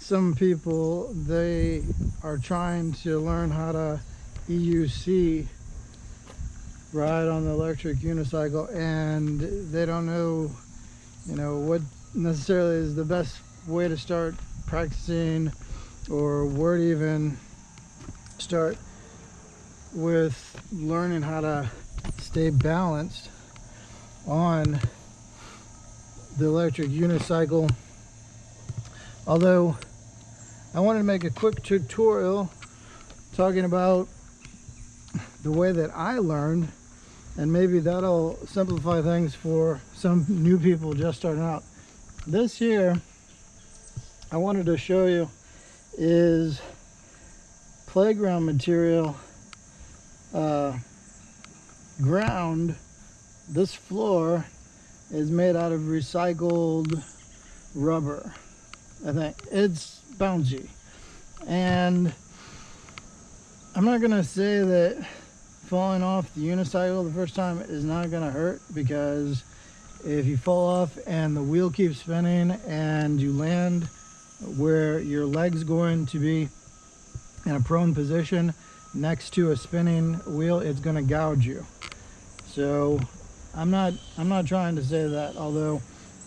some people, they are trying to learn how to EUC, ride on the electric unicycle, and they don't know, what necessarily is the best way to start practicing, or where to even start with learning how to stay balanced on the electric unicycle. Although I wanted to make a quick tutorial talking about the way that I learned, and maybe that'll simplify things for some new people just starting out. This here I wanted to show you is playground material, ground. This floor is made out of recycled rubber. I think it's bouncy, and I'm not gonna say that falling off the unicycle the first time is not gonna hurt, because if you fall off and the wheel keeps spinning and you land where your leg's going to be in a prone position next to a spinning wheel, it's gonna gouge you. So I'm not trying to say that, although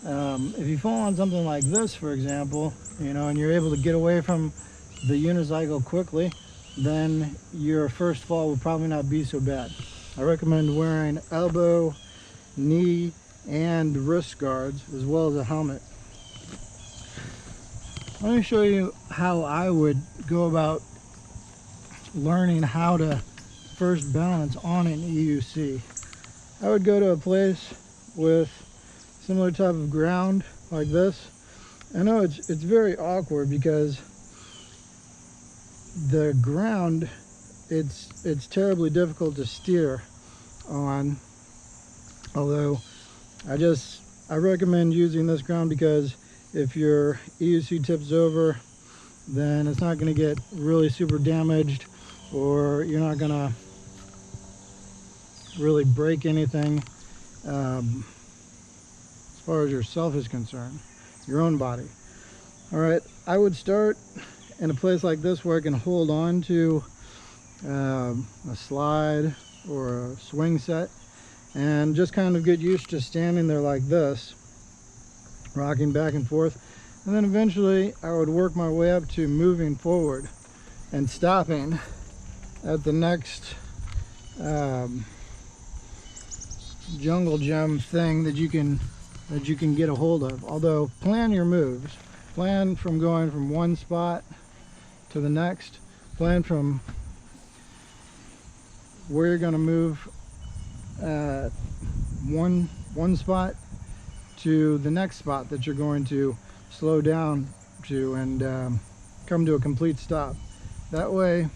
if you fall on something like this, for example, and you're able to get away from the unicycle quickly, then your first fall will probably not be so bad. I recommend wearing elbow, knee, and wrist guards, as well as a helmet. Let me show you how I would go about learning how to first balance on an EUC. I would go to a place with similar type of ground like this. I know it's very awkward because the ground, it's terribly difficult to steer on, although I recommend using this ground, because if your EUC tips over, then it's not going to get really super damaged, or you're not going to really break anything as far as yourself is concerned, your own body. All right, I would start in a place like this where I can hold on to a slide or a swing set, and just kind of get used to standing there like this, rocking back and forth. And then eventually I would work my way up to moving forward and stopping at the next jungle gem thing that you can get a hold of. Although, plan your moves. Plan from going from one spot to the next. Plan from where you're going to move one spot to the next spot that you're going to slow down to, and come to a complete stop. That way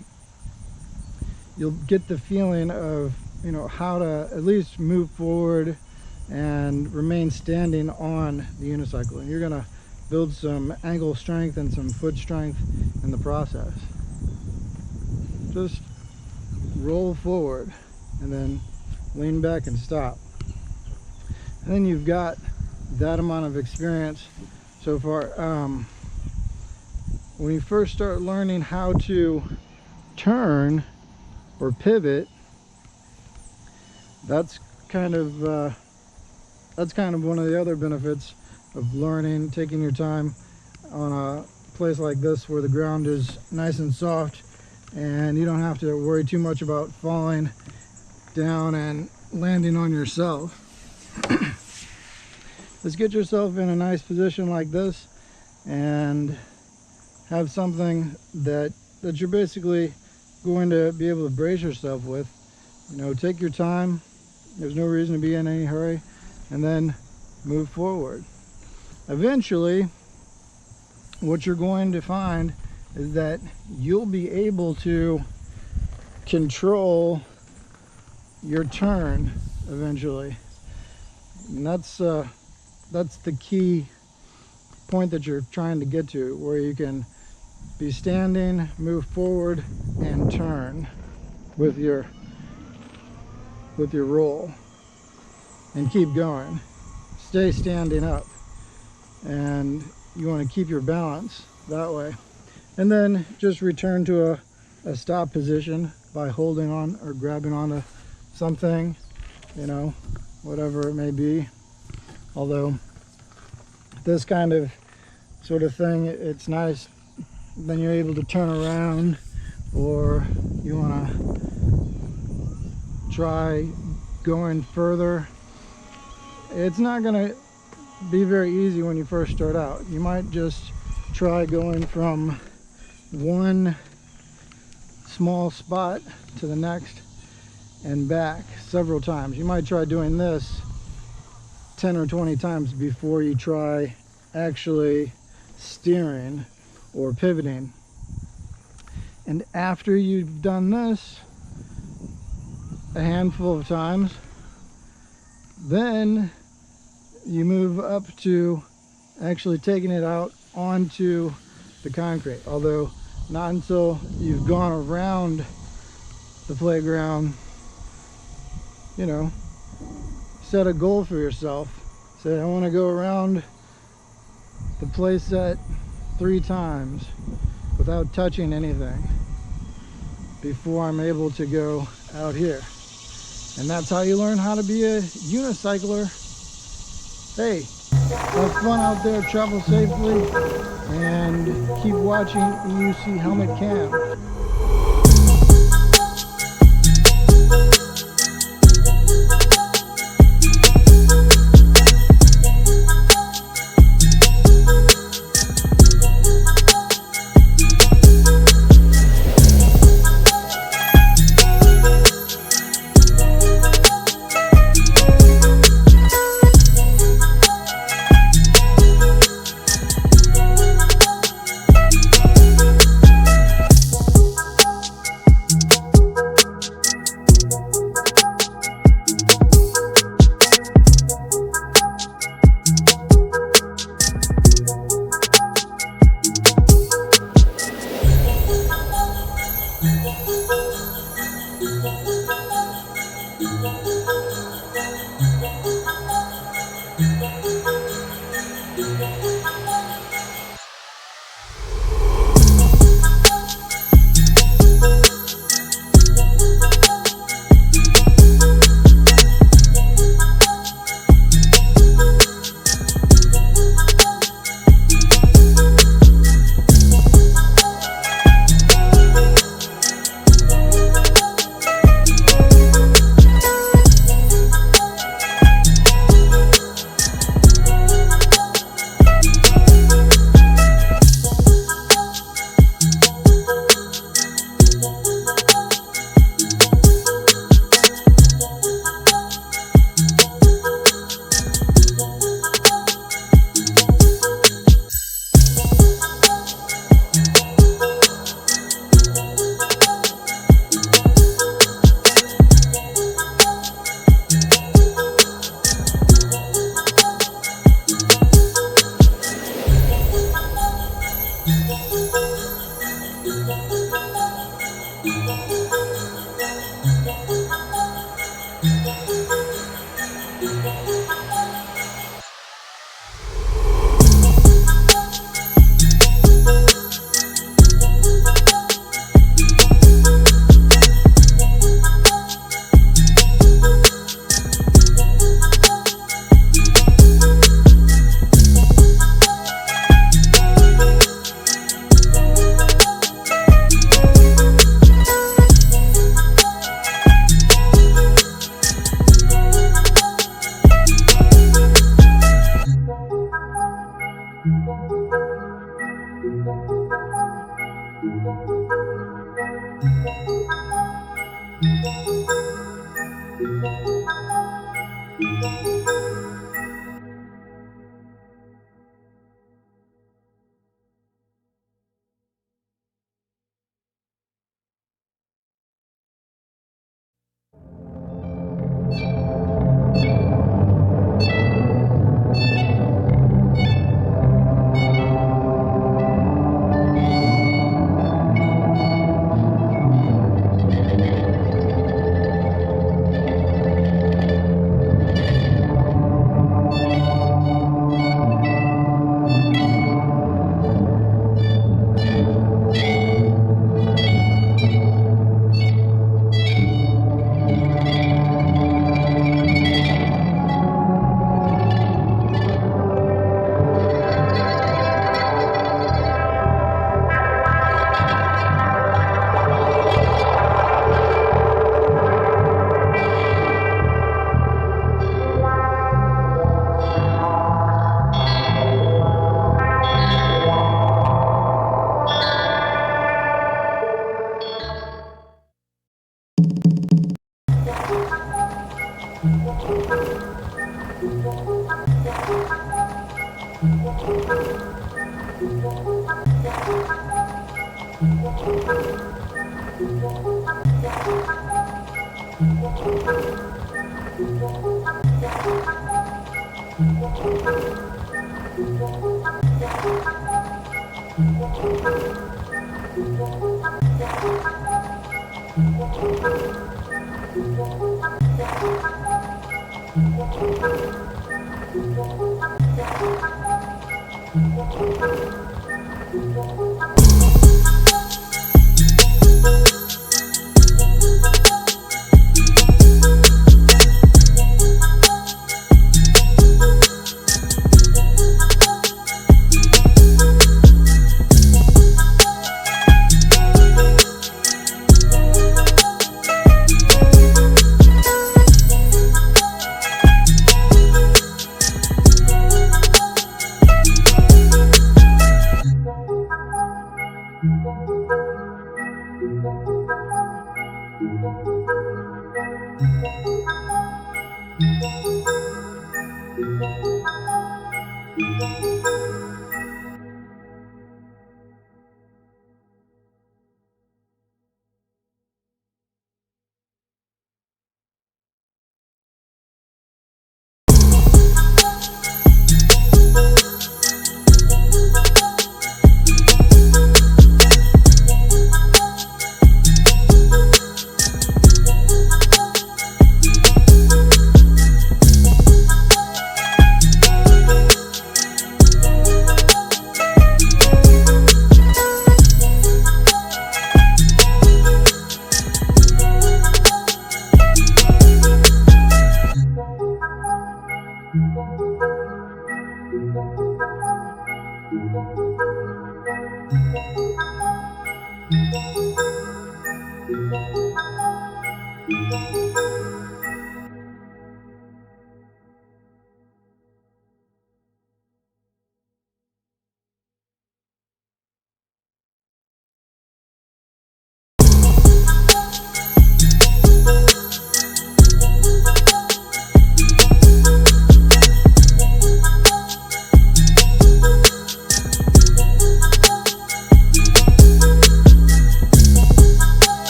you'll get the feeling of how to at least move forward and remain standing on the unicycle, and you're going to build some ankle strength and some foot strength in the process. Just roll forward and then lean back and stop, and then you've got that amount of experience so far. When you first start learning how to turn or pivot, that's kind of one of the other benefits of learning, taking your time on a place like this where the ground is nice and soft and you don't have to worry too much about falling down and landing on yourself. Just get yourself in a nice position like this and have something that you're basically going to be able to brace yourself with. Take your time. There's no reason to be in any hurry, and then move forward. Eventually, what you're going to find is that you'll be able to control your turn eventually. And that's the key point that you're trying to get to, where you can be standing, move forward, and turn with your roll, and keep going. Stay standing up, and you want to keep your balance that way. And then just return to a stop position by holding on or grabbing onto something, you know, whatever it may be. Although this kind of sort of thing, it's nice. Then you're able to turn around, or you want to try going further. It's not going to be very easy when you first start out. You might just try going from one small spot to the next and back several times. You might try doing this 10 or 20 times before you try actually steering or pivoting. And after you've done this a handful of times, then you move up to actually taking it out onto the concrete. Although not until you've gone around the playground, you know, set a goal for yourself. Say, I want to go around the play set 3 times without touching anything before I'm able to go out here. And that's how you learn how to be a unicycler. Hey, have fun out there, travel safely, and keep watching EUHelmetCam.